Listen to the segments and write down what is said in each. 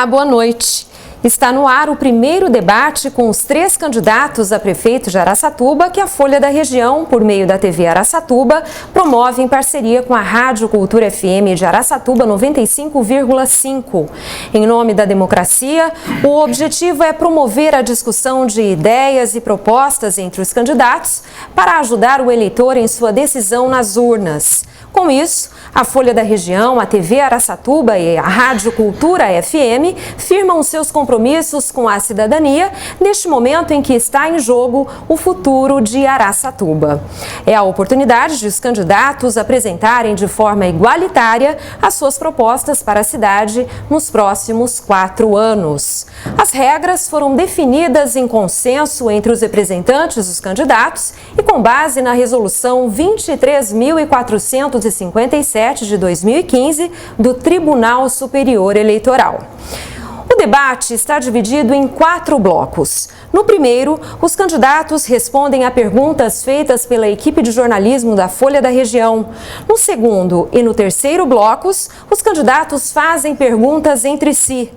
Olá, boa noite. Está no ar o primeiro debate com os 3 candidatos a prefeito de Araçatuba que a Folha da Região, por meio da TV Araçatuba, promove em parceria com a Rádio Cultura FM de Araçatuba 95,5. Em nome da democracia, o objetivo é promover a discussão de ideias e propostas entre os candidatos para ajudar o eleitor em sua decisão nas urnas. Com isso, a Folha da Região, a TV Araçatuba e a Rádio Cultura FM firmam seus compromissos com a cidadania neste momento em que está em jogo o futuro de Araçatuba. É a oportunidade de os candidatos apresentarem de forma igualitária as suas propostas para a cidade nos próximos 4 anos. As regras foram definidas em consenso entre os representantes dos candidatos e com base na Resolução 23.457 de 2015 do Tribunal Superior Eleitoral. O debate está dividido em 4 blocos. No primeiro, os candidatos respondem a perguntas feitas pela equipe de jornalismo da Folha da Região. No segundo e no terceiro blocos, os candidatos fazem perguntas entre si.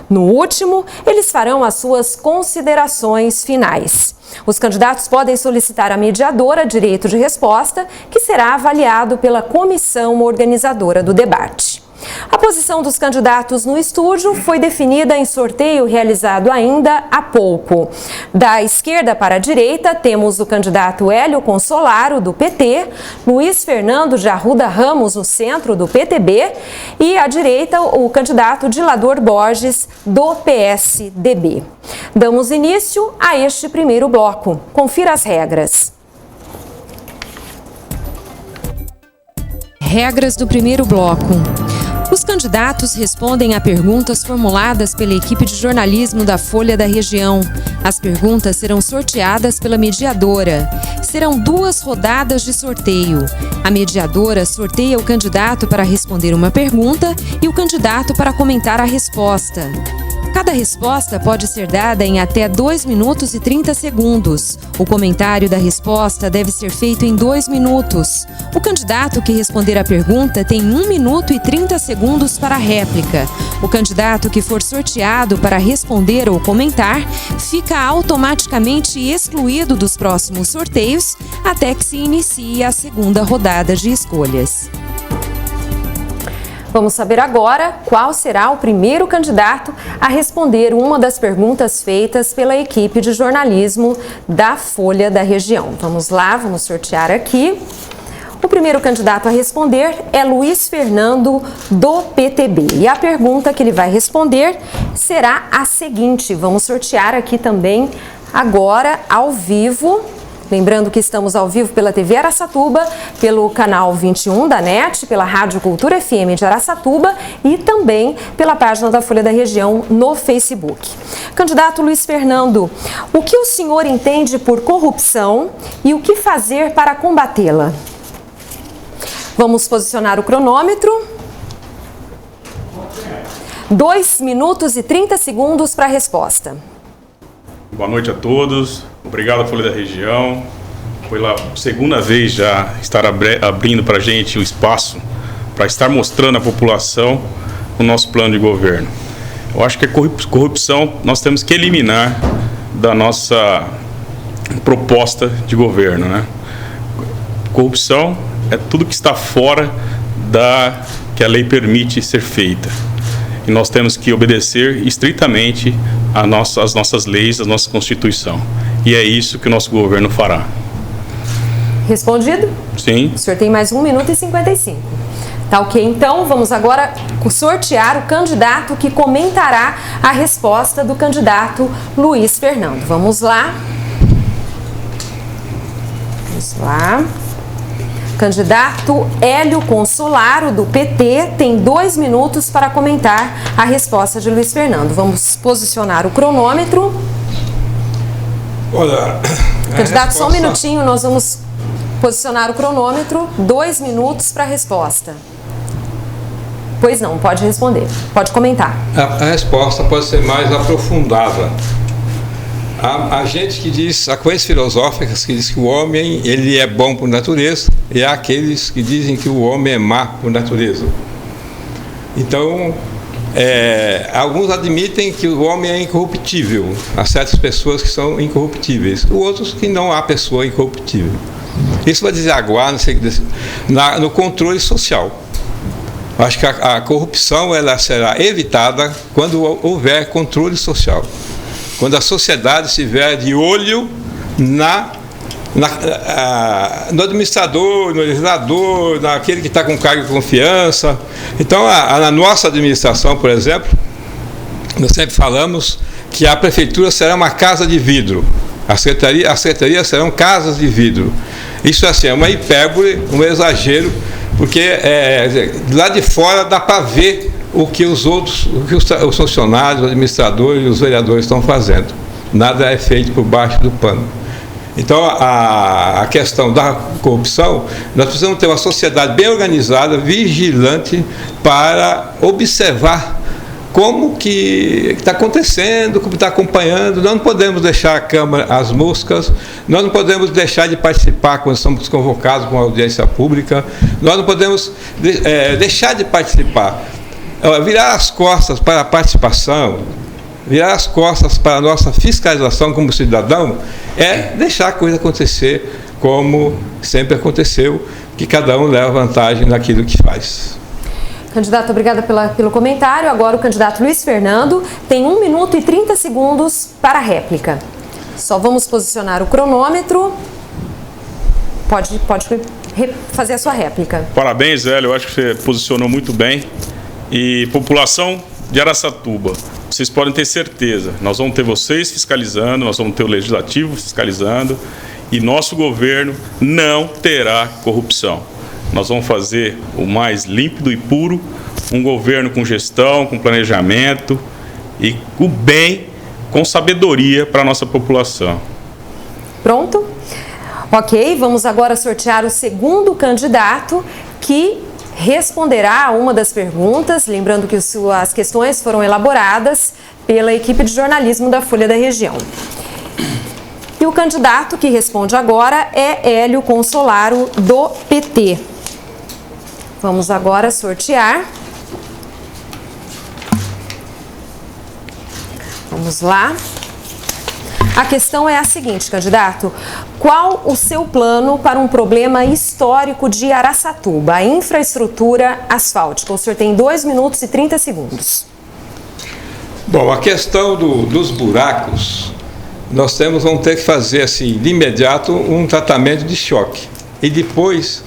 No último, eles farão as suas considerações finais. Os candidatos podem solicitar à mediadora direito de resposta, que será avaliado pela comissão organizadora do debate. A posição dos candidatos no estúdio foi definida em sorteio realizado ainda há pouco. Da esquerda para a direita, temos o candidato Hélio Consolaro, do PT, Luiz Fernando de Arruda Ramos, no centro, do PTB, e à direita, o candidato Dilador Borges, do PSDB. Damos início a este primeiro bloco. Confira as regras. Regras do primeiro bloco. Os candidatos respondem a perguntas formuladas pela equipe de jornalismo da Folha da Região. As perguntas serão sorteadas pela mediadora. Serão 2 rodadas de sorteio. A mediadora sorteia o candidato para responder uma pergunta e o candidato para comentar a resposta. Cada resposta pode ser dada em até 2 minutos e 30 segundos. O comentário da resposta deve ser feito em 2 minutos. O candidato que responder a pergunta tem 1 minuto e 30 segundos para a réplica. O candidato que for sorteado para responder ou comentar fica automaticamente excluído dos próximos sorteios até que se inicie a segunda rodada de escolhas. Vamos saber agora qual será o primeiro candidato a responder uma das perguntas feitas pela equipe de jornalismo da Folha da Região. Vamos lá, vamos sortear aqui. O primeiro candidato a responder é Luiz Fernando, do PTB. E a pergunta que ele vai responder será a seguinte. Vamos sortear aqui também agora, ao vivo. Lembrando que estamos ao vivo pela TV Araçatuba, pelo canal 21 da NET, pela Rádio Cultura FM de Araçatuba e também pela página da Folha da Região no Facebook. Candidato Luiz Fernando, o que o senhor entende por corrupção e o que fazer para combatê-la? Vamos posicionar o cronômetro. 2 minutos e 30 segundos para a resposta. Boa noite a todos. Obrigado, Folha da Região. Foi a segunda vez já estar abrindo para a gente o espaço para estar mostrando à população o nosso plano de governo. Eu acho que a corrupção nós temos que eliminar da nossa proposta de governo, né? Corrupção é tudo que está fora da que a lei permite ser feita. E nós temos que obedecer estritamente às nossas leis, à nossa Constituição. E é isso que o nosso governo fará. Respondido? Sim. O senhor tem mais 1 minuto e 55. Tá ok, então vamos agora sortear o candidato que comentará a resposta do candidato Luiz Fernando. Vamos lá. Vamos lá. Candidato Hélio Consolaro, do PT, tem 2 minutos para comentar a resposta de Luiz Fernando. Vamos posicionar o cronômetro. Olha, candidato, só um minutinho, nós vamos posicionar o cronômetro. 2 minutos para a resposta. Pois não, pode responder, pode comentar. A resposta pode ser mais aprofundada. Há gente que diz, há coisas filosóficas que diz que o homem ele é bom por natureza, e há aqueles que dizem que o homem é má por natureza. Então, alguns admitem que o homem é incorruptível. Há certas pessoas que são incorruptíveis, outros que não há pessoa incorruptível. Isso vai desaguar no controle social. Acho que a corrupção ela será evitada quando houver controle social. Quando a sociedade estiver de olho no administrador, no legislador, naquele que está com cargo de confiança. Então, na nossa administração, por exemplo, nós sempre falamos que a prefeitura será uma casa de vidro. As secretarias serão casas de vidro. Isso assim, é uma hipérbole, um exagero, porque lá de fora dá para ver o que os funcionários, os administradores e os vereadores estão fazendo. Nada é feito por baixo do pano. Então, a questão da corrupção, nós precisamos ter uma sociedade bem organizada, vigilante, para observar como que está acontecendo, como está acompanhando. Nós não podemos deixar a Câmara às moscas, nós não podemos deixar de participar quando somos convocados com audiência pública, nós não podemos deixar de participar. Virar as costas para a participação, virar as costas para a nossa fiscalização como cidadão, é deixar a coisa acontecer como sempre aconteceu, que cada um leva vantagem naquilo que faz. Candidato, obrigada pelo comentário. Agora o candidato Luiz Fernando tem 1 minuto e 30 segundos para a réplica. Só vamos posicionar o cronômetro. Pode fazer a sua réplica. Parabéns, Hélio. Eu acho que você posicionou muito bem. E população de Araçatuba, vocês podem ter certeza, nós vamos ter vocês fiscalizando, nós vamos ter o Legislativo fiscalizando e nosso governo não terá corrupção. Nós vamos fazer o mais límpido e puro, um governo com gestão, com planejamento e o bem, com sabedoria para a nossa população. Pronto? Ok, vamos agora sortear o segundo candidato que responderá a uma das perguntas, lembrando que as questões foram elaboradas pela equipe de jornalismo da Folha da Região. E o candidato que responde agora é Hélio Consolaro, do PT. Vamos agora sortear. Vamos lá. A questão é a seguinte, candidato: qual o seu plano para um problema histórico de Araçatuba, a infraestrutura asfáltica? O senhor tem 2 minutos e 30 segundos. Bom, a questão dos buracos, nós vamos ter que fazer assim, de imediato um tratamento de choque e depois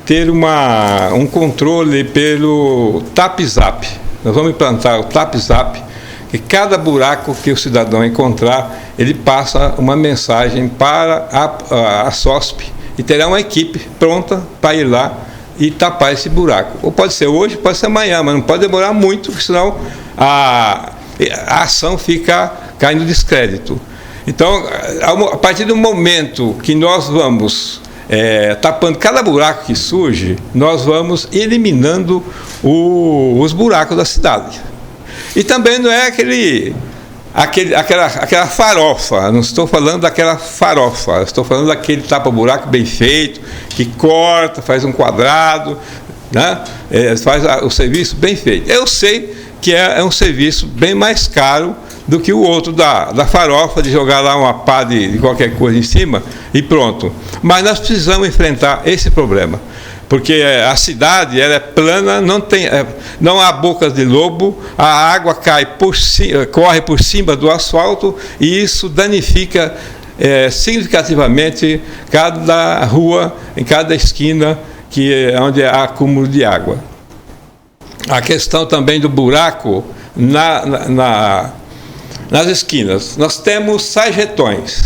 ter um controle pelo TAP-ZAP. Nós vamos implantar o TAP-ZAP, e cada buraco que o cidadão encontrar, ele passa uma mensagem para a SOSP e terá uma equipe pronta para ir lá e tapar esse buraco. Ou pode ser hoje, pode ser amanhã, mas não pode demorar muito, porque senão a ação fica caindo descrédito. Então, a partir do momento que nós vamos tapando cada buraco que surge, nós vamos eliminando os buracos da cidade. E também não é aquela farofa, não estou falando daquela farofa, estou falando daquele tapa-buraco bem feito, que corta, faz um quadrado, né? Faz o serviço bem feito. Eu sei que é um serviço bem mais caro do que o outro da farofa, de jogar lá uma pá de qualquer coisa em cima e pronto. Mas nós precisamos enfrentar esse problema. Porque a cidade ela é plana, não há bocas de lobo, a água corre por cima do asfalto e isso danifica significativamente cada rua, em cada esquina onde há acúmulo de água. A questão também do buraco nas esquinas. Nós temos sarjetões.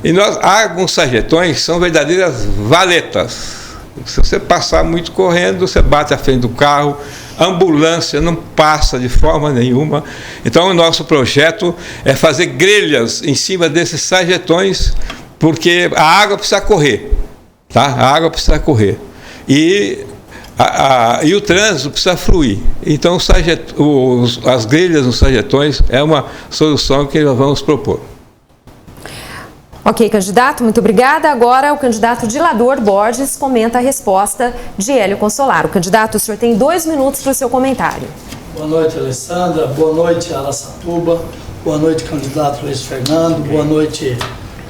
E há alguns sarjetões que são verdadeiras valetas. Se você passar muito correndo, você bate à frente do carro, a ambulância não passa de forma nenhuma. Então, o nosso projeto é fazer grelhas em cima desses sarjetões, porque a água precisa correr, tá? A água precisa correr. E o trânsito precisa fluir. Então, as grelhas nos sarjetões é uma solução que nós vamos propor. Ok, candidato, muito obrigada. Agora o candidato Dilador Borges comenta a resposta de Hélio Consolaro. Candidato, o senhor tem 2 minutos para o seu comentário. Boa noite, Alessandra. Boa noite, Araçatuba. Boa noite, candidato Luiz Fernando. Boa noite,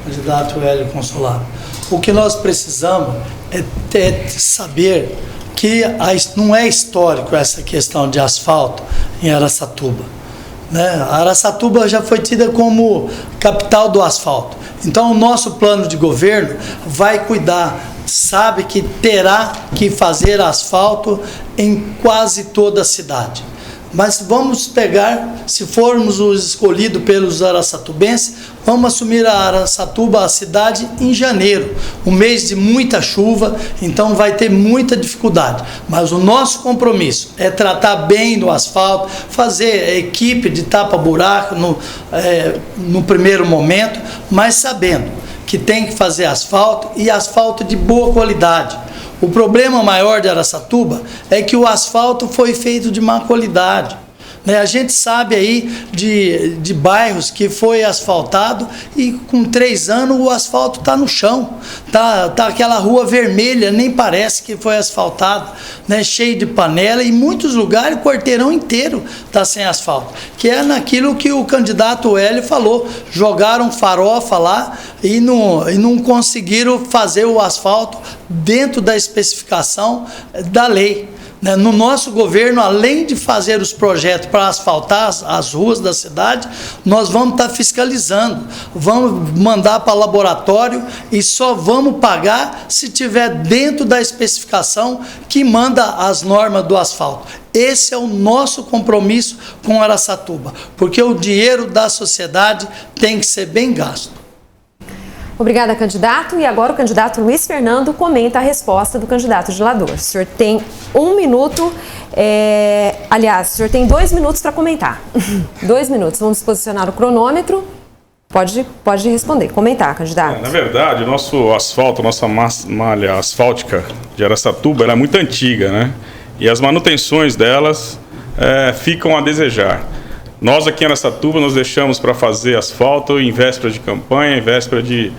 candidato Hélio Consolado. O que nós precisamos é saber que não é histórico essa questão de asfalto em Araçatuba, né? A Araçatuba já foi tida como capital do asfalto. Então, o nosso plano de governo vai cuidar, sabe que terá que fazer asfalto em quase toda a cidade. Mas vamos pegar, se formos os escolhidos pelos araçatubenses, vamos assumir a Araçatuba, a cidade, em janeiro, um mês de muita chuva, então vai ter muita dificuldade. Mas o nosso compromisso é tratar bem do asfalto, fazer equipe de tapa-buraco no primeiro momento, mas sabendo que tem que fazer asfalto e asfalto de boa qualidade. O problema maior de Araçatuba é que o asfalto foi feito de má qualidade, né? A gente sabe aí de bairros que foi asfaltado e com 3 anos o asfalto está no chão, tá aquela rua vermelha, nem parece que foi asfaltado, né? Cheio de panela, e em muitos lugares o quarteirão inteiro está sem asfalto, que é naquilo que o candidato Hélio falou, jogaram farofa lá e não conseguiram fazer o asfalto dentro da especificação da lei. No nosso governo, além de fazer os projetos para asfaltar as ruas da cidade, nós vamos estar fiscalizando, vamos mandar para laboratório e só vamos pagar se tiver dentro da especificação que manda as normas do asfalto. Esse é o nosso compromisso com Araçatuba, porque o dinheiro da sociedade tem que ser bem gasto. Obrigada, candidato. E agora o candidato Luiz Fernando comenta a resposta do candidato Gelador. O senhor tem 1 minuto, aliás, o senhor tem 2 minutos para comentar. 2 minutos. Vamos posicionar o cronômetro. Pode responder, comentar, candidato. Na verdade, o nosso asfalto, a nossa malha asfáltica de Araçatuba, ela é muito antiga, né? E as manutenções delas ficam a desejar. Nós aqui em Araçatuba, nós deixamos para fazer asfalto em véspera de campanha, em véspera de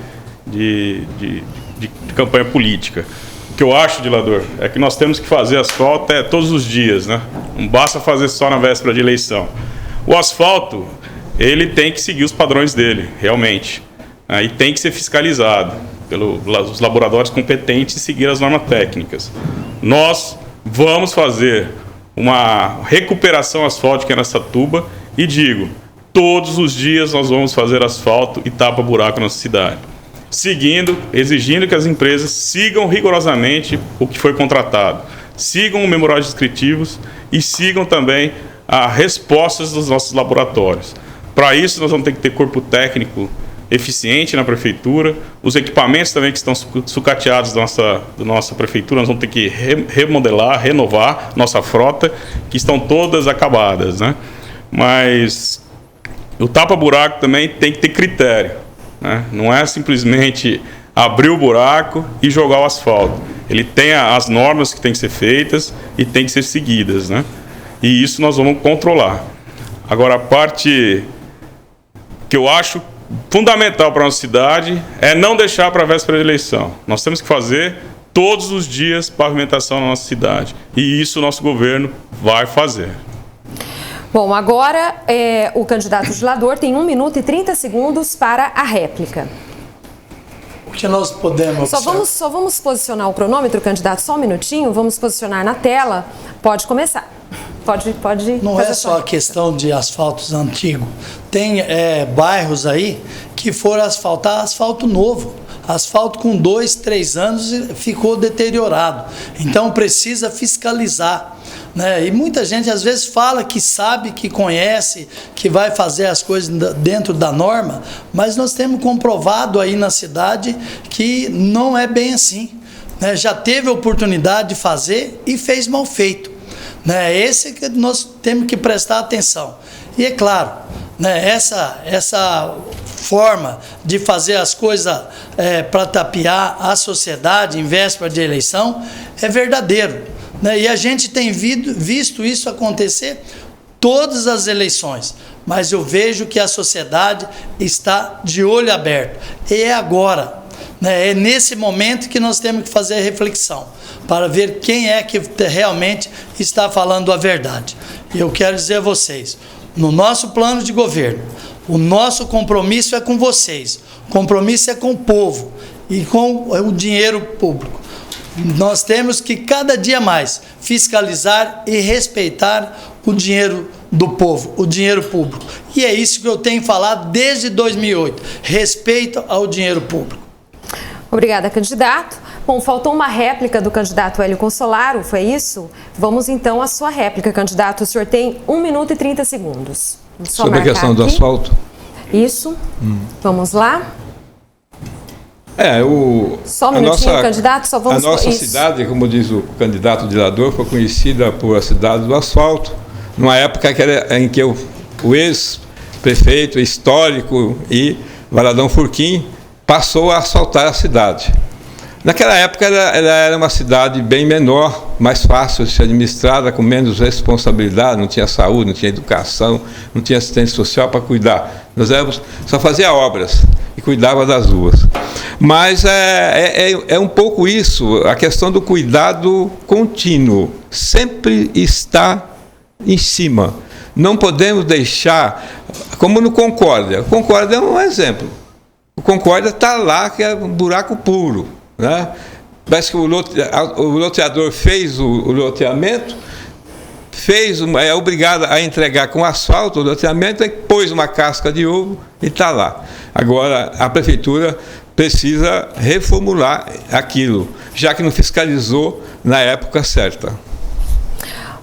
campanha política. O que eu acho, Gelador, é que nós temos que fazer asfalto todos os dias, né? Não basta fazer só na véspera de eleição. O asfalto, ele tem que seguir os padrões dele, realmente. E tem que ser fiscalizado pelos laboratórios competentes e seguir as normas técnicas. Nós vamos fazer uma recuperação asfáltica em Araçatuba. E digo, todos os dias nós vamos fazer asfalto e tapa-buraco na nossa cidade. Exigindo que as empresas sigam rigorosamente o que foi contratado. Sigam os memoriais descritivos e sigam também as respostas dos nossos laboratórios. Para isso, nós vamos ter que ter corpo técnico eficiente na prefeitura. Os equipamentos também que estão sucateados da nossa prefeitura, nós vamos ter que remodelar, renovar nossa frota, que estão todas acabadas, né? Mas o tapa-buraco também tem que ter critério, né? Não é simplesmente abrir o buraco e jogar o asfalto. Ele tem as normas que tem que ser feitas e tem que ser seguidas, né? E isso nós vamos controlar. Agora, a parte que eu acho fundamental para a nossa cidade é não deixar para a véspera de eleição. Nós temos que fazer todos os dias pavimentação na nossa cidade. E isso o nosso governo vai fazer. Bom, agora o candidato Gelador tem 1 minuto e 30 segundos para a réplica. O que nós podemos... Só vamos posicionar o cronômetro, candidato, só um minutinho. Vamos posicionar na tela. Pode começar. Pode. Não é só a questão de asfaltos antigos. Tem bairros aí que foram asfaltar asfalto novo. Asfalto com 2, 3 anos ficou deteriorado. Então precisa fiscalizar, né? E muita gente às vezes fala que sabe, que conhece, que vai fazer as coisas dentro da norma, mas nós temos comprovado aí na cidade que não é bem assim, né? Já teve a oportunidade de fazer e fez mal feito, né? Esse que nós temos que prestar atenção. E é claro, né, essa forma de fazer as coisas para tapear a sociedade em véspera de eleição é verdadeiro, né? E a gente tem visto isso acontecer todas as eleições, mas eu vejo que a sociedade está de olho aberto. E é agora, né? É nesse momento que nós temos que fazer a reflexão para ver quem é que realmente está falando a verdade. E eu quero dizer a vocês, no nosso plano de governo, o nosso compromisso é com vocês, o compromisso é com o povo e com o dinheiro público. Nós temos que cada dia mais fiscalizar e respeitar o dinheiro do povo, o dinheiro público. E é isso que eu tenho falado desde 2008, respeito ao dinheiro público. Obrigada, candidato. Bom, faltou uma réplica do candidato Hélio Consolaro, foi isso? Vamos então à sua réplica, candidato. O senhor tem 1 minuto e 30 segundos. Sobre a questão do asfalto? Isso. Vamos lá. Só um minutinho, candidato, só vamos... A nossa cidade, como diz o candidato diretor, foi conhecida por a cidade do asfalto, numa época em que o ex-prefeito histórico e Valadão Furquim passou a asfaltar a cidade. Naquela época ela era uma cidade bem menor, mais fácil de ser administrada, com menos responsabilidade, não tinha saúde, não tinha educação, não tinha assistência social para cuidar. Nós só fazia obras e cuidava das ruas. Mas é um pouco isso, a questão do cuidado contínuo, sempre está em cima. Não podemos deixar, como no Concórdia. O Concórdia é um exemplo. O Concórdia está lá, que é um buraco puro, né? Parece que o loteador fez o loteamento, é obrigado a entregar com asfalto o loteamento, e pôs uma casca de ovo e está lá. Agora, a prefeitura precisa reformular aquilo, já que não fiscalizou na época certa.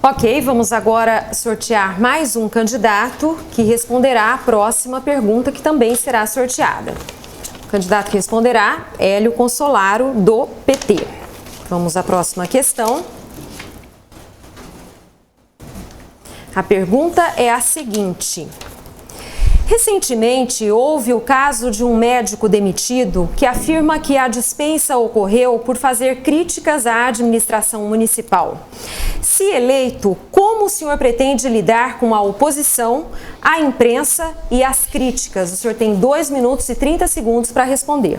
Ok, vamos agora sortear mais um candidato que responderá a próxima pergunta, que também será sorteada. O candidato que responderá, Hélio Consolaro, do PT. Vamos à próxima questão. A pergunta é a seguinte: recentemente, houve o caso de um médico demitido que afirma que a dispensa ocorreu por fazer críticas à administração municipal. Se eleito, como o senhor pretende lidar com a oposição, a imprensa e as críticas? O senhor tem 2 minutos e 30 segundos para responder.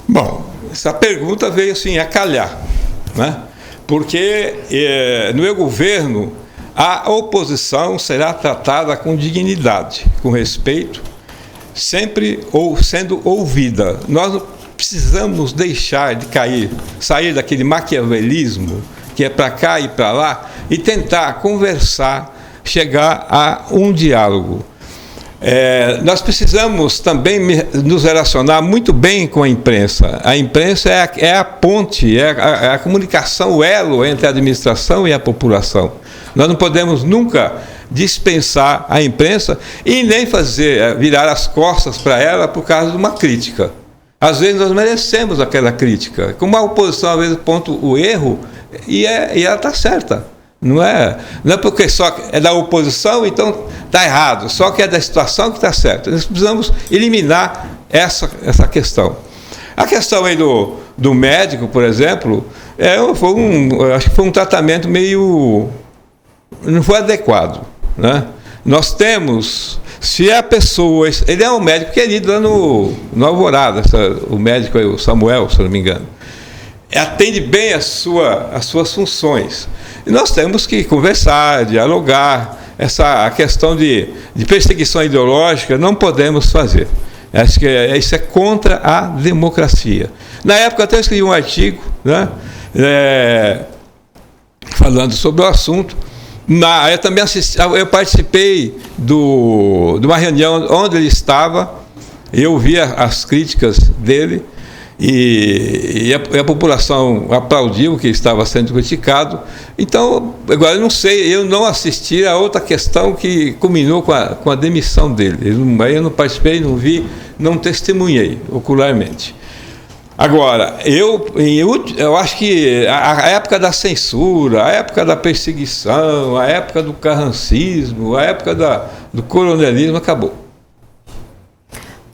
Bom, essa pergunta veio assim a calhar, né? Porque no meu governo a oposição será tratada com dignidade, com respeito, sempre sendo ouvida. Nós não precisamos deixar de sair daquele maquiavelismo que é para cá e para lá e tentar conversar, chegar a um diálogo. Nós precisamos também nos relacionar muito bem com a imprensa. A imprensa é a ponte, é a comunicação, o elo entre a administração e a população. Nós não podemos nunca dispensar a imprensa e nem virar as costas para ela por causa de uma crítica. Às vezes nós merecemos aquela crítica. Como a oposição às vezes aponta o erro e ela está certa. Não é porque só é da oposição, então está errado. Só que é da situação que está certa. Nós precisamos eliminar essa questão. A questão aí do médico, por exemplo, acho que foi um tratamento meio... não foi adequado, né? Nós temos, se a pessoa... Ele é um médico querido lá no Alvorada, o médico aí, o Samuel, se não me engano. Atende bem as suas funções. E nós temos que conversar, dialogar. A questão de perseguição ideológica não podemos fazer. Acho que isso é contra a democracia. Na época até eu escrevi um artigo, né, falando sobre o assunto. Eu também eu participei de uma reunião onde ele estava, eu vi as críticas dele e a população aplaudiu que estava sendo criticado. Então, agora eu não sei, eu não assisti a outra questão que culminou com a demissão dele. Eu não participei, não vi, não testemunhei ocularmente. Agora, eu acho que a época da censura, a época da perseguição, a época do carrancismo, a época do coronelismo acabou.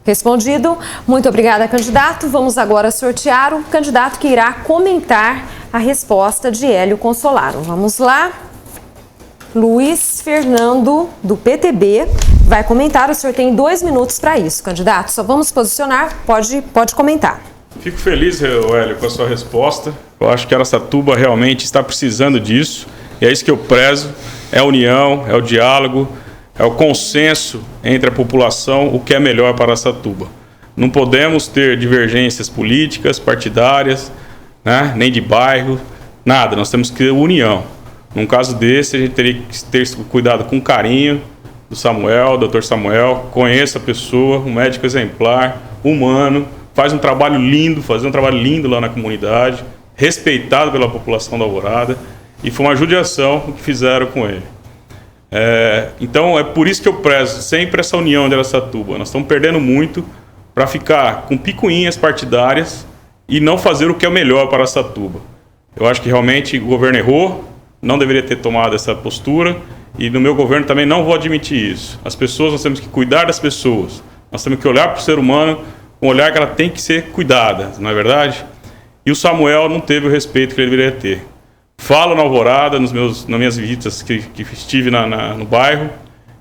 Respondido. Muito obrigada, candidato. Vamos agora sortear o candidato que irá comentar a resposta de Hélio Consolaro. Vamos lá. Luiz Fernando, do PTB, vai comentar. O senhor tem 2 minutos para isso, candidato. Só vamos posicionar. Pode comentar. Fico feliz, Hélio, com a sua resposta. Eu acho que Araçatuba realmente está precisando disso, e é isso que eu prezo. é a união, é o diálogo, é o consenso entre a população, o que é melhor para Araçatuba. Não podemos ter divergências políticas, partidárias, né, nem de bairro, nada. Nós temos que ter união. Num caso desse, a gente teria que ter cuidado com carinho do Samuel, do Dr. Samuel. Conheço a pessoa, um médico exemplar, humano, faz um trabalho lindo lá na comunidade, respeitado pela população da Alvorada, e foi uma judiação o que fizeram com ele. Então é por isso que eu prezo sempre essa união de Araçatuba. Nós estamos perdendo muito para ficar com picuinhas partidárias e não fazer o que é melhor para Araçatuba. Eu acho que realmente o governo errou, não deveria ter tomado essa postura, e no meu governo também não vou admitir isso. As pessoas, nós temos que cuidar das pessoas, nós temos que olhar para o ser humano com um olhar que ela tem que ser cuidada, não é verdade? E o Samuel não teve o respeito que ele deveria ter. Falo na Alvorada, nas minhas visitas que estive no bairro,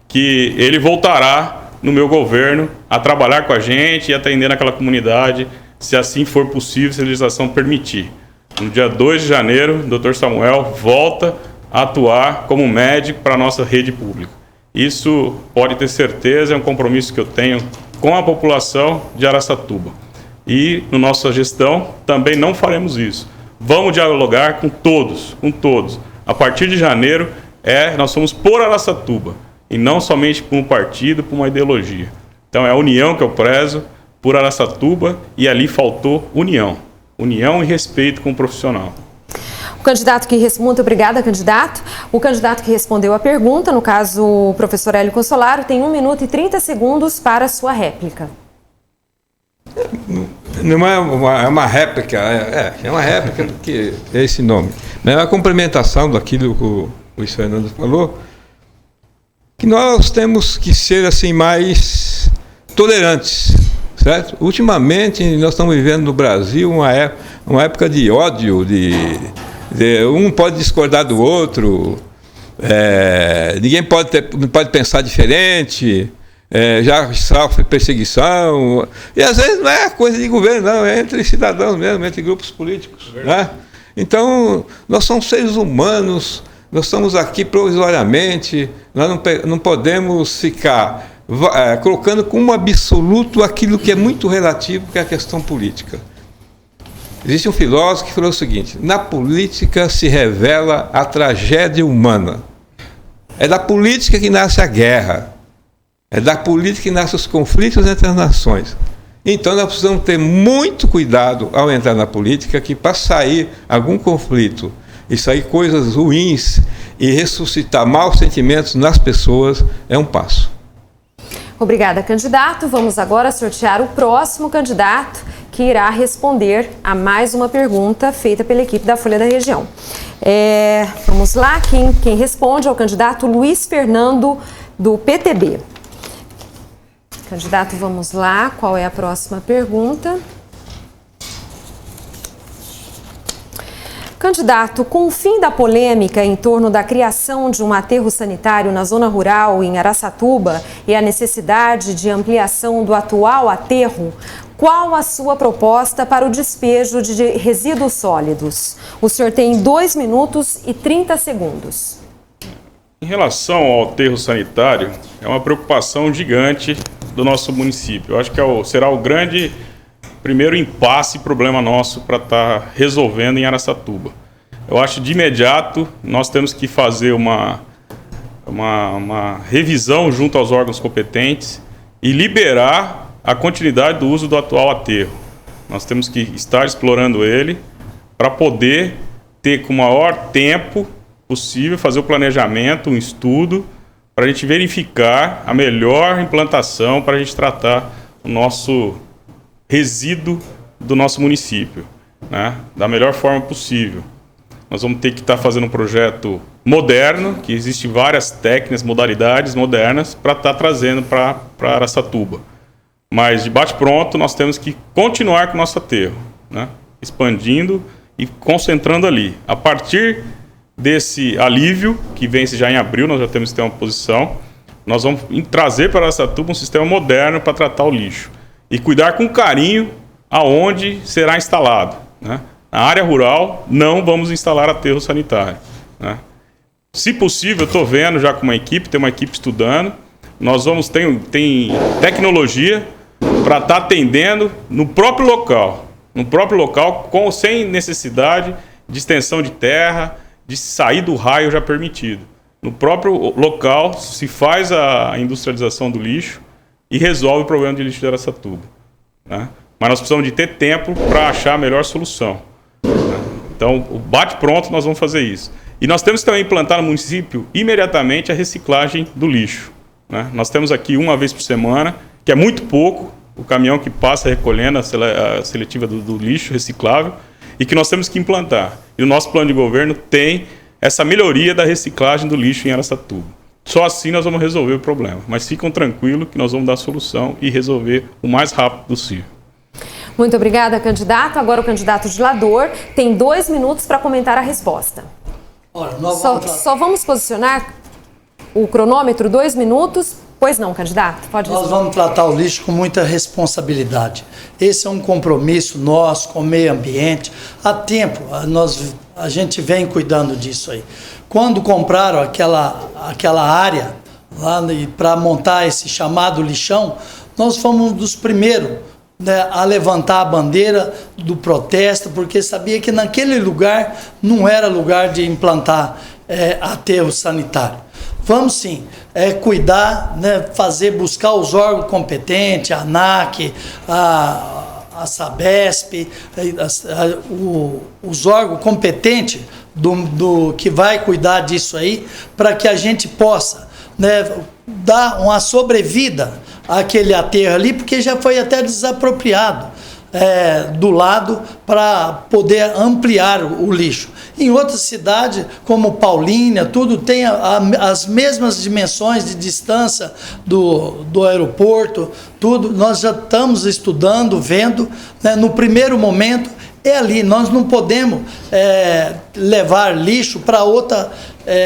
que ele voltará no meu governo a trabalhar com a gente e atender naquela comunidade, se assim for possível, se a legislação permitir. No dia 2 de janeiro, o Dr. Samuel volta a atuar como médico para a nossa rede pública. Isso, pode ter certeza, é um compromisso que eu tenho com a população de Araçatuba. E, na nossa gestão, também não faremos isso. Vamos dialogar com todos, com todos. A partir de janeiro, nós somos por Araçatuba, e não somente por um partido, por uma ideologia. Então, é a união que eu prezo por Araçatuba, e ali faltou união. União e respeito com o profissional. O candidato que muito obrigada, candidato. O candidato que respondeu a pergunta, no caso o professor Hélio Consolaro, tem 1 minuto e 30 segundos para a sua réplica. Não é uma réplica, é uma réplica porque é esse nome. Mas é uma complementação daquilo que o Luiz Fernando falou, que nós temos que ser assim mais tolerantes, certo? Ultimamente nós estamos vivendo no Brasil uma época de ódio, um pode discordar do outro, ninguém pode pensar diferente. Já sofre perseguição, e às vezes não é coisa de governo, não, é entre cidadãos mesmo, entre grupos políticos. Né? Então, nós somos seres humanos, nós estamos aqui provisoriamente, nós não podemos ficar colocando como absoluto aquilo que é muito relativo, que é a questão política. Existe um filósofo que falou o seguinte: na política se revela a tragédia humana. É da política que nasce a guerra. É da política que nascem os conflitos entre as nações. Então nós precisamos ter muito cuidado ao entrar na política, que para sair algum conflito e sair coisas ruins e ressuscitar maus sentimentos nas pessoas é um passo. Obrigada, candidato. Vamos agora sortear o próximo candidato que irá responder a mais uma pergunta feita pela equipe da Folha da Região. Vamos lá, quem responde é o candidato Luiz Fernando, do PTB. Candidato, vamos lá. Qual é a próxima pergunta? Candidato, com o fim da polêmica em torno da criação de um aterro sanitário na zona rural em Araçatuba e a necessidade de ampliação do atual aterro, qual a sua proposta para o despejo de resíduos sólidos? O senhor tem 2 minutos e 30 segundos. Em relação ao aterro sanitário, é uma preocupação gigante do nosso município. Eu acho que será o grande primeiro impasse e problema nosso para estar resolvendo em Araçatuba. Eu acho de imediato nós temos que fazer uma revisão junto aos órgãos competentes e liberar a continuidade do uso do atual aterro. Nós temos que estar explorando ele para poder ter com o maior tempo possível, fazer o planejamento, um estudo, para a gente verificar a melhor implantação para a gente tratar o nosso resíduo do nosso município, né, da melhor forma possível. Nós vamos ter que estar fazendo um projeto moderno, que existe várias técnicas, modalidades modernas, para estar trazendo para Araçatuba. Mas de bate-pronto nós temos que continuar com o nosso aterro, né, expandindo e concentrando ali. A partir desse alívio, que vence já em abril, nós já temos que ter uma posição, nós vamos trazer para Araçatuba um sistema moderno para tratar o lixo e cuidar com carinho aonde será instalado. Né? Na área rural não vamos instalar aterro sanitário. Né? Se possível, eu estou vendo já com uma equipe, tem uma equipe estudando. Nós vamos tem tecnologia para estar atendendo no próprio local, sem necessidade de extensão de terra, de sair do raio já permitido. No próprio local se faz a industrialização do lixo e resolve o problema de lixo de Araçatuba, né? Mas nós precisamos de ter tempo para achar a melhor solução, né? Então, o bate-pronto nós vamos fazer isso. E nós temos que também implantar no município imediatamente a reciclagem do lixo, né? Nós temos aqui uma vez por semana, que é muito pouco, o caminhão que passa recolhendo a seletiva do lixo reciclável, e que nós temos que implantar. E o nosso plano de governo tem essa melhoria da reciclagem do lixo em Araçatuba. Só assim nós vamos resolver o problema. Mas fiquem tranquilos que nós vamos dar a solução e resolver o mais rápido possível. Muito obrigada, candidato. Agora o candidato Dilador tem 2 minutos para comentar a resposta. Olha, só vamos posicionar o cronômetro, 2 minutos. Pois não, candidato? Pode responder. Nós vamos tratar o lixo com muita responsabilidade. Esse é um compromisso nosso com o meio ambiente. Há tempo, a gente vem cuidando disso aí. Quando compraram aquela área lá para montar esse chamado lixão, nós fomos um dos primeiros, né, a levantar a bandeira do protesto, porque sabia que naquele lugar não era lugar de implantar aterro sanitário. Vamos sim cuidar, né, buscar os órgãos competentes, a ANAC, a Sabesp, os órgãos competentes do que vai cuidar disso aí, para que a gente possa, né, dar uma sobrevida àquele aterro ali, porque já foi até desapropriado do lado para poder ampliar o lixo. Em outras cidades, como Paulínia, tudo tem as mesmas dimensões de distância do aeroporto, tudo. Nós já estamos estudando, vendo, né, no primeiro momento é ali. Nós não podemos levar lixo para outra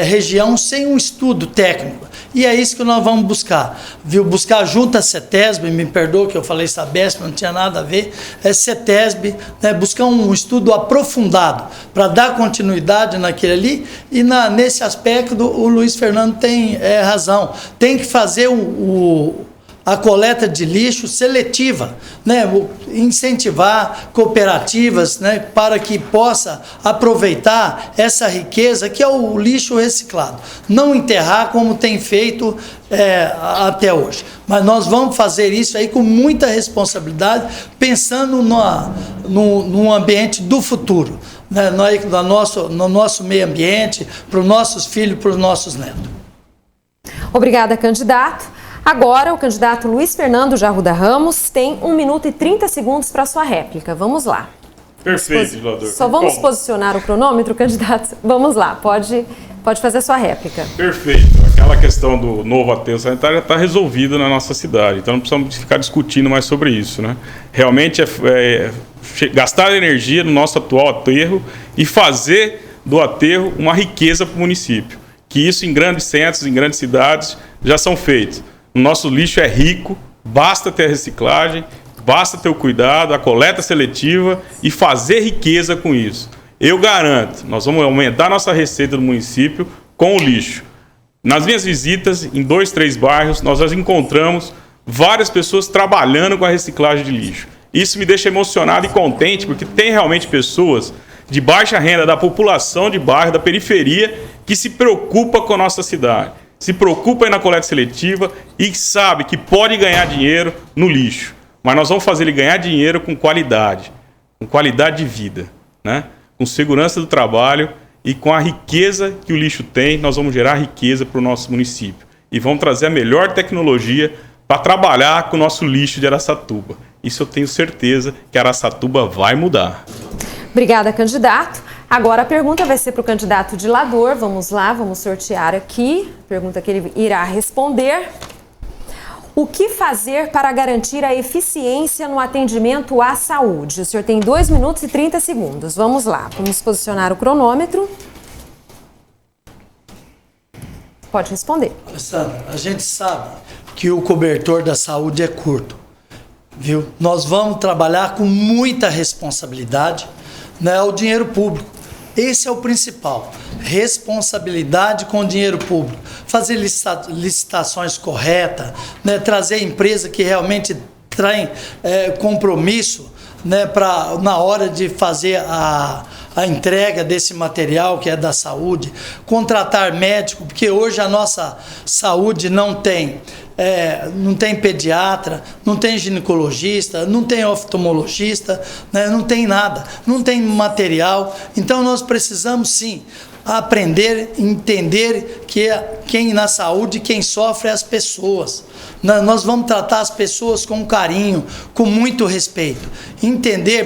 região sem um estudo técnico. E é isso que nós vamos buscar, viu? Buscar junto à CETESB, me perdoa que eu falei Sabesp, não tinha nada a ver, CETESB, né? Buscar um estudo aprofundado para dar continuidade naquele ali, e nesse aspecto o Luiz Fernando tem razão, tem que fazer a coleta de lixo seletiva, né? Incentivar cooperativas, né, para que possa aproveitar essa riqueza que é o lixo reciclado. Não enterrar como tem feito até hoje. Mas nós vamos fazer isso aí com muita responsabilidade, pensando no ambiente do futuro, né? No nosso meio ambiente, para os nossos filhos, para os nossos netos. Obrigada, candidato. Agora, o candidato Luiz Fernando de Arruda Ramos tem 1 minuto e 30 segundos para sua réplica. Vamos lá. Perfeito, legislador. Só vamos posicionar o cronômetro, candidato? Vamos lá, pode fazer a sua réplica. Perfeito. Aquela questão do novo aterro sanitário está resolvida na nossa cidade, então não precisamos ficar discutindo mais sobre isso, né? Realmente gastar energia no nosso atual aterro e fazer do aterro uma riqueza para o município. Que isso em grandes centros, em grandes cidades, já são feitos. O nosso lixo é rico, basta ter a reciclagem, basta ter o cuidado, a coleta seletiva e fazer riqueza com isso. Eu garanto, nós vamos aumentar nossa receita do município com o lixo. Nas minhas visitas, em 2, 3 bairros, nós já encontramos várias pessoas trabalhando com a reciclagem de lixo. Isso me deixa emocionado e contente, porque tem realmente pessoas de baixa renda, da população de bairro, da periferia, que se preocupa com a nossa cidade. Se preocupa aí na coleta seletiva e sabe que pode ganhar dinheiro no lixo. Mas nós vamos fazer ele ganhar dinheiro com qualidade de vida, né? Com segurança do trabalho e com a riqueza que o lixo tem, nós vamos gerar riqueza para o nosso município. E vamos trazer a melhor tecnologia para trabalhar com o nosso lixo de Araçatuba. Isso eu tenho certeza que Araçatuba vai mudar. Obrigada, candidato. Agora a pergunta vai ser para o candidato Dilador. Vamos lá, vamos sortear aqui. Pergunta que ele irá responder. O que fazer para garantir a eficiência no atendimento à saúde? O senhor tem 2 minutos e 30 segundos. Vamos lá, vamos posicionar o cronômetro. Pode responder. Alessandra, a gente sabe que o cobertor da saúde é curto, viu? Nós vamos trabalhar com muita responsabilidade, né, o dinheiro público. Esse é o principal. Responsabilidade com o dinheiro público. Fazer licitações corretas, né? Trazer empresa que realmente traz compromisso, né? Na hora de fazer a entrega desse material que é da saúde, contratar médico, porque hoje a nossa saúde não tem pediatra, não tem ginecologista, não tem oftalmologista, né? Não tem nada, não tem material. Então nós precisamos sim aprender, entender que quem na saúde, quem sofre é as pessoas. Nós vamos tratar as pessoas com carinho, com muito respeito.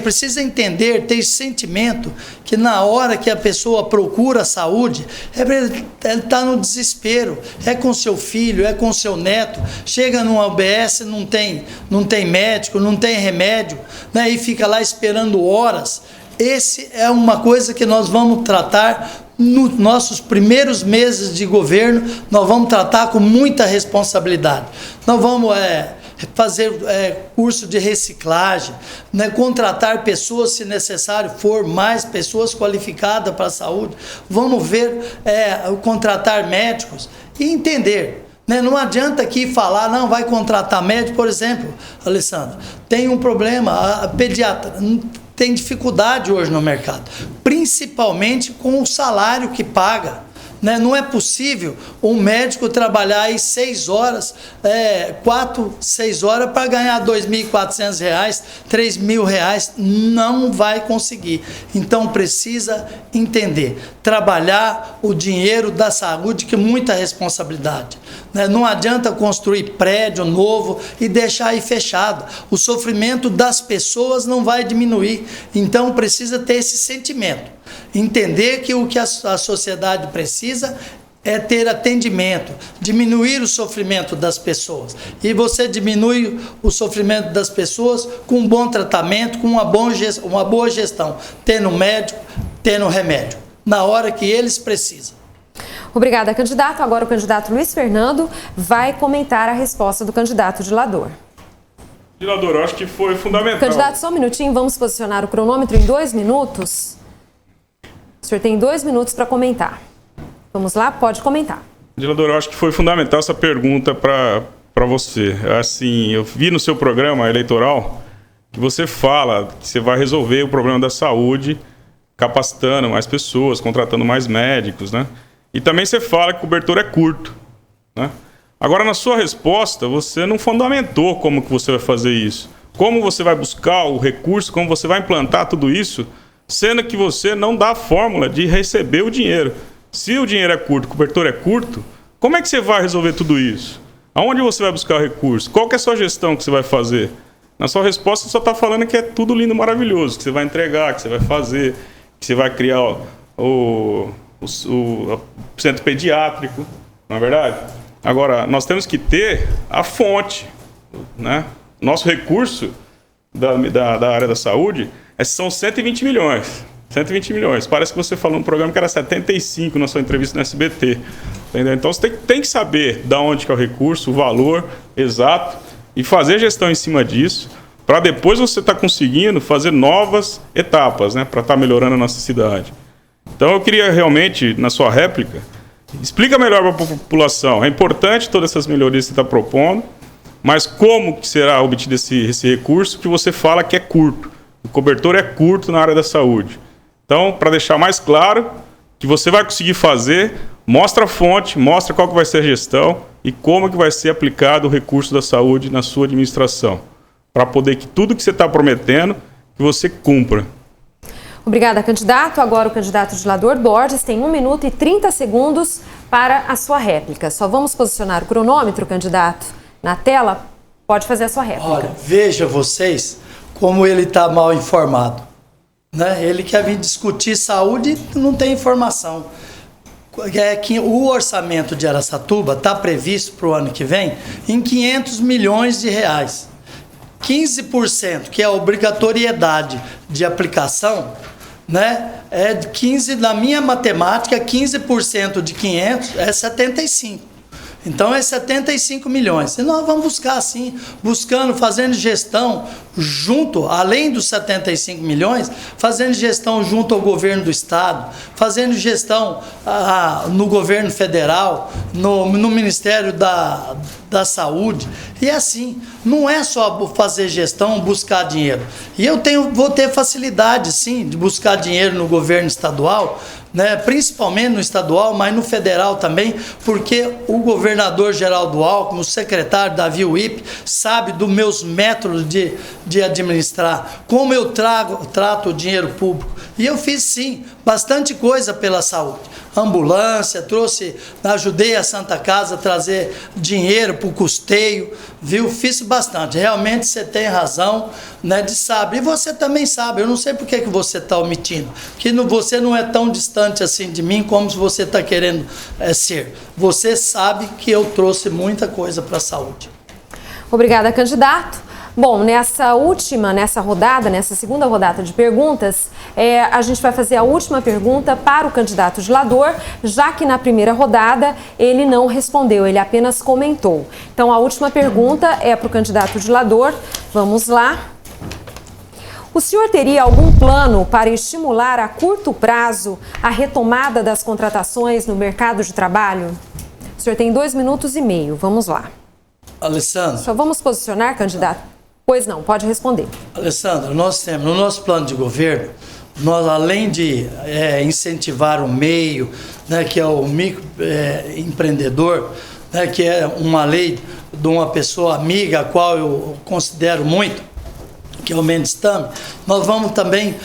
Precisa entender, ter esse sentimento que na hora que a pessoa procura a saúde, ele está no desespero, é com seu filho, é com seu neto, chega numa UBS, não tem médico, não tem remédio, né, e fica lá esperando horas. Esse é uma coisa que nós vamos tratar nos nossos primeiros meses de governo, nós vamos tratar com muita responsabilidade. Nós vamos fazer curso de reciclagem, né, contratar pessoas, se necessário for, mais pessoas qualificadas para a saúde. Vamos contratar médicos e entender. Não adianta aqui falar, não, vai contratar médico, por exemplo, Alessandro, tem um problema, a pediatra tem dificuldade hoje no mercado, principalmente com o salário que paga. Não é possível um médico trabalhar aí 6 horas, 6 horas para ganhar R$2.400, R$3.000, não vai conseguir. Então precisa entender, trabalhar o dinheiro da saúde, que é muita responsabilidade. Não adianta construir prédio novo e deixar aí fechado. O sofrimento das pessoas não vai diminuir. Então precisa ter esse sentimento. Entender que o que a sociedade precisa é ter atendimento, diminuir o sofrimento das pessoas. E você diminui o sofrimento das pessoas com um bom tratamento, com uma boa gestão, tendo médico, tendo remédio, na hora que eles precisam. Obrigada, candidato. Agora o candidato Luiz Fernando vai comentar a resposta do candidato Dilador. Dilador, eu acho que foi fundamental. Candidato, só um minutinho, vamos posicionar o cronômetro em 2 minutos. O senhor tem 2 minutos para comentar. Vamos lá, pode comentar. Dilador, eu acho que foi fundamental essa pergunta para você. Assim, eu vi no seu programa eleitoral que você fala que você vai resolver o problema da saúde capacitando mais pessoas, contratando mais médicos, né? E também você fala que o cobertor é curto, né? Agora, na sua resposta, você não fundamentou como que você vai fazer isso. Como você vai buscar o recurso, como você vai implantar tudo isso, sendo que você não dá a fórmula de receber o dinheiro. Se o dinheiro é curto, o cobertor é curto, como é que você vai resolver tudo isso? Aonde você vai buscar o recurso? Qual que é a sua gestão que você vai fazer? Na sua resposta, você só está falando que é tudo lindo e maravilhoso, que você vai entregar, que você vai fazer, que você vai criar o centro pediátrico, não é verdade? Agora, nós temos que ter a fonte, né? Nosso recurso da área da saúde são 120 milhões. 120 milhões. Parece que você falou no programa que era 75 na sua entrevista no SBT. Entendeu? Então você tem que saber de onde que é o recurso, o valor exato e fazer gestão em cima disso, para depois você estar conseguindo fazer novas etapas, né? Para estar melhorando a nossa cidade. Então eu queria realmente, na sua réplica, explica melhor para a população. É importante todas essas melhorias que você está propondo, mas como que será obtido esse recurso que você fala que é curto? O cobertor é curto na área da saúde. Então, para deixar mais claro que você vai conseguir fazer, mostra a fonte, mostra qual que vai ser a gestão e como que vai ser aplicado o recurso da saúde na sua administração, para poder que tudo que você está prometendo, que você cumpra. Obrigada, candidato. Agora o candidato Dilador Borges tem 1 minuto e 30 segundos para a sua réplica. Só vamos posicionar o cronômetro, candidato, na tela. Pode fazer a sua réplica. Olha, veja vocês como ele está mal informado, né? Ele quer vir discutir saúde e não tem informação. O orçamento de Araçatuba está previsto para o ano que vem em 500 milhões de reais. 15%, que é a obrigatoriedade de aplicação, né? É de 15, na minha matemática, 15% de 500 é 75. Então é 75 milhões. E nós vamos buscar assim, buscando, fazendo gestão junto, além dos 75 milhões, fazendo gestão junto ao governo do estado, fazendo gestão no governo federal, no Ministério da Saúde. E assim, não é só fazer gestão, buscar dinheiro. E eu vou ter facilidade, sim, de buscar dinheiro no governo estadual, né, principalmente no estadual, mas no federal também, porque o governador Geraldo Alckmin, o secretário Davi Wip, sabe dos meus métodos de administrar, como eu trato o dinheiro público. E eu fiz, sim, bastante coisa pela saúde. Ambulância, ajudei a Santa Casa a trazer dinheiro para o custeio, viu? Fiz bastante. Realmente você tem razão, né, de saber. E você também sabe, eu não sei por que você está omitindo, que você não é tão distante assim de mim como você está querendo ser. Você sabe que eu trouxe muita coisa para a saúde. Obrigada, candidato. Bom, nessa segunda rodada de perguntas, a gente vai fazer a última pergunta para o candidato Dilador, já que na primeira rodada ele não respondeu, ele apenas comentou. Então, a última pergunta é para o candidato Dilador. Vamos lá. O senhor teria algum plano para estimular a curto prazo a retomada das contratações no mercado de trabalho? O senhor tem 2 minutos e meio. Vamos lá. Alessandro. Só vamos posicionar, candidato? Pois não, pode responder. Alessandro, nós temos no nosso plano de governo, nós além de incentivar o meio, né, que é o microempreendedor, né, que é uma lei de uma pessoa amiga, a qual eu considero muito, que é o Mendes Tame, nós vamos também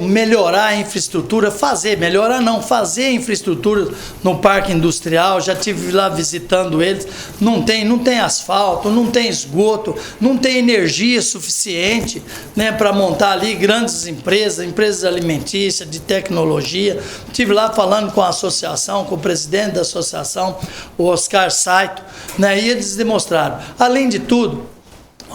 melhorar a infraestrutura, fazer a infraestrutura no parque industrial. Já estive lá visitando eles, não tem asfalto, não tem esgoto, não tem energia suficiente, né, para montar ali grandes empresas alimentícias, de tecnologia. Estive lá falando com a associação, com o presidente da associação, o Oscar Saito, né, e eles demonstraram, além de tudo,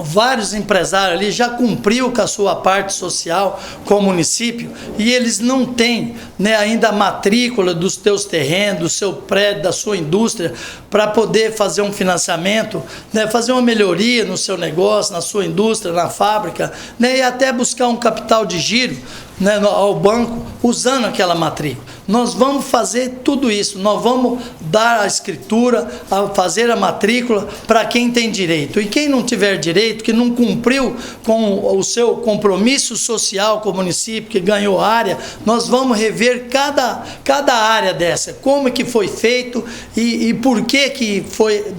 vários empresários ali já cumpriu com a sua parte social com o município e eles não têm, né, ainda a matrícula dos teus terrenos, do seu prédio, da sua indústria, para poder fazer um financiamento, né, fazer uma melhoria no seu negócio, na sua indústria, na fábrica, né, e até buscar um capital de giro, né, ao banco, usando aquela matrícula. Nós vamos fazer tudo isso, nós vamos dar a escritura, fazer a matrícula para quem tem direito. E quem não tiver direito, que não cumpriu com o seu compromisso social com o município, que ganhou área, nós vamos rever cada área dessa, como que foi feito e por que foi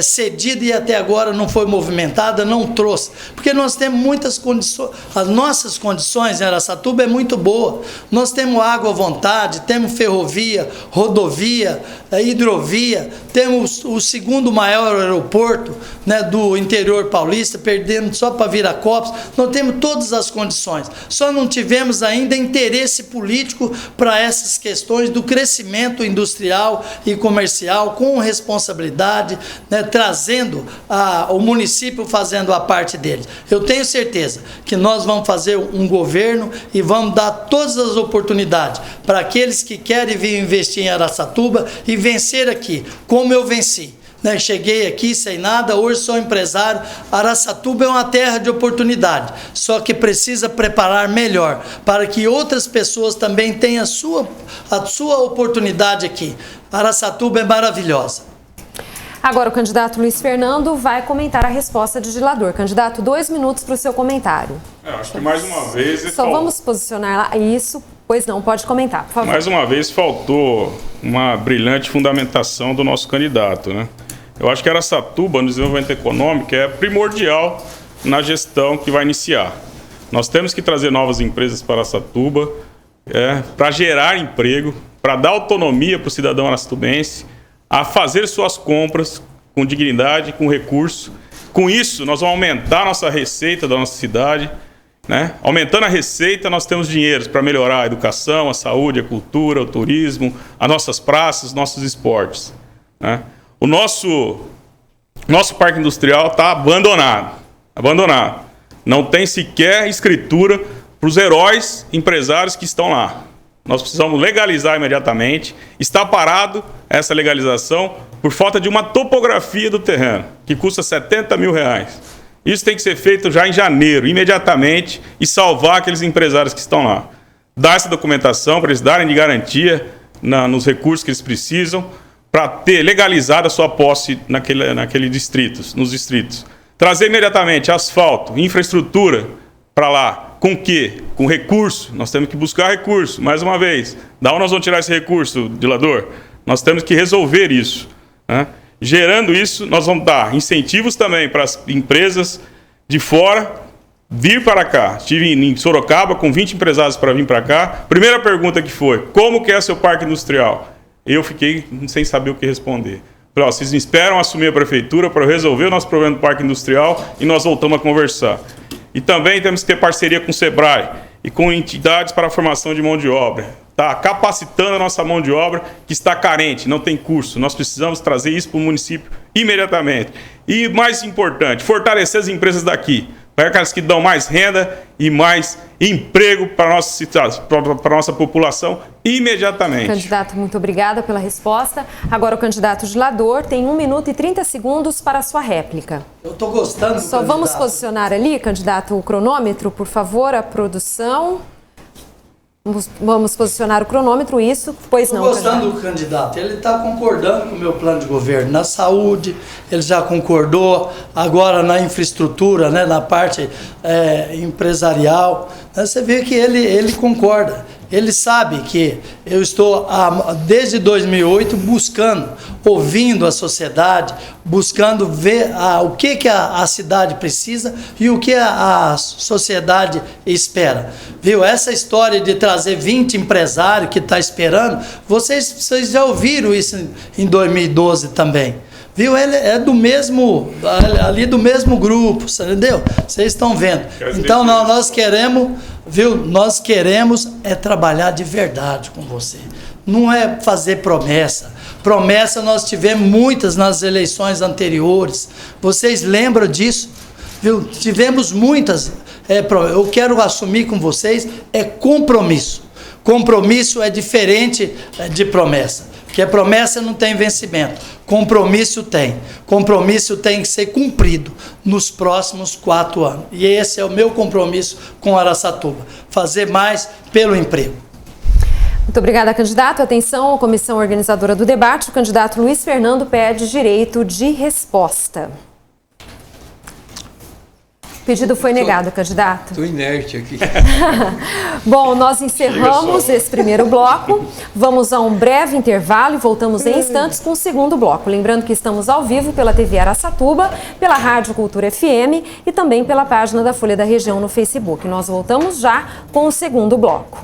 cedido e até agora não foi movimentada, não trouxe. Porque nós temos muitas condições, as nossas condições em Araçatuba é muito boa. Nós temos água à vontade, temos ferrovia, rodovia, hidrovia, temos o segundo maior aeroporto, né, do interior paulista, perdendo só para Viracopos. Nós temos todas as condições. Só não tivemos ainda interesse político para essas questões do crescimento industrial e comercial com responsabilidade, né, trazendo o município fazendo a parte dele. Eu tenho certeza que nós vamos fazer um governo e vamos dar todas as oportunidades para aqueles que querem vir investir em Araçatuba e vencer aqui, como eu venci. Né? Cheguei aqui sem nada, hoje sou empresário. Araçatuba é uma terra de oportunidade, só que precisa preparar melhor para que outras pessoas também tenham a sua oportunidade aqui. Araçatuba é maravilhosa. Agora o candidato Luiz Fernando vai comentar a resposta de Dilador. Candidato, 2 minutos para o seu comentário. Acho que mais uma vez... Vamos posicionar lá. Isso, pois não, pode comentar, por favor. Mais uma vez faltou uma brilhante fundamentação do nosso candidato, né? Eu acho que Araçatuba, no desenvolvimento econômico, é primordial na gestão que vai iniciar. Nós temos que trazer novas empresas para Araçatuba, para gerar emprego, para dar autonomia para o cidadão araçatubense, a fazer suas compras com dignidade, com recurso. Com isso, nós vamos aumentar a nossa receita da nossa cidade, né? Aumentando a receita, nós temos dinheiro para melhorar a educação, a saúde, a cultura, o turismo, as nossas praças, nossos esportes, né? O nosso parque industrial está abandonado. Não tem sequer escritura para os heróis empresários que estão lá, nós precisamos legalizar imediatamente. Está parado essa legalização por falta de uma topografia do terreno, que custa R$70 mil. Isso tem que ser feito já em janeiro, imediatamente, e salvar aqueles empresários que estão lá. Dar essa documentação para eles darem de garantia nos recursos que eles precisam para ter legalizado a sua posse nos distritos. Trazer imediatamente asfalto, infraestrutura para lá. Com quê? Com recurso. Nós temos que buscar recurso. Mais uma vez, da onde nós vamos tirar esse recurso, dilador? Nós temos que resolver isso, né? Gerando isso, nós vamos dar incentivos também para as empresas de fora vir para cá. Estive em Sorocaba com 20 empresários para vir para cá. Primeira pergunta que foi, como que é seu parque industrial? Eu fiquei sem saber o que responder. Falei, vocês me esperam assumir a prefeitura para resolver o nosso problema do parque industrial e nós voltamos a conversar. E também temos que ter parceria com o Sebrae e com entidades para a formação de mão de obra. Está capacitando a nossa mão de obra que está carente, não tem curso. Nós precisamos trazer isso para o município imediatamente. E mais importante, fortalecer as empresas daqui, para aquelas que dão mais renda e mais emprego para a nossa população imediatamente. Candidato, muito obrigada pela resposta. Agora o candidato Dilador tem 1 minuto e 30 segundos para a sua réplica. Eu estou gostando. Só vamos posicionar ali, candidato, o cronômetro, por favor, a produção. Vamos posicionar o cronômetro, isso, pois não. Estou gostando do candidato, ele está concordando com o meu plano de governo. Na saúde, ele já concordou, agora na infraestrutura, né, na parte empresarial. Você vê que ele concorda. Ele sabe que eu estou, desde 2008, ouvindo a sociedade, buscando ver o que a cidade precisa e o que a sociedade espera. Viu? Essa história de trazer 20 empresários que está esperando, vocês já ouviram isso em 2012 também. Viu? Ele é do mesmo grupo, entendeu? Vocês estão vendo. Então nós queremos, viu? Nós queremos trabalhar de verdade com você. Não é fazer promessa. Promessa nós tivemos muitas nas eleições anteriores. Vocês lembram disso? Viu? Tivemos muitas. Eu quero assumir com vocês compromisso. Compromisso é diferente de promessa. Porque promessa não tem vencimento. Compromisso tem. Compromisso tem que ser cumprido nos próximos 4 anos. E esse é o meu compromisso com Araçatuba. Fazer mais pelo emprego. Muito obrigada, candidato. Atenção, a comissão organizadora do debate. O candidato Luiz Fernando pede direito de resposta. O pedido foi negado, candidato. Estou inerte aqui. Bom, nós encerramos esse primeiro bloco. Vamos a um breve intervalo e voltamos em instantes com o segundo bloco. Lembrando que estamos ao vivo pela TV Araçatuba, pela Rádio Cultura FM e também pela página da Folha da Região no Facebook. Nós voltamos já com o segundo bloco.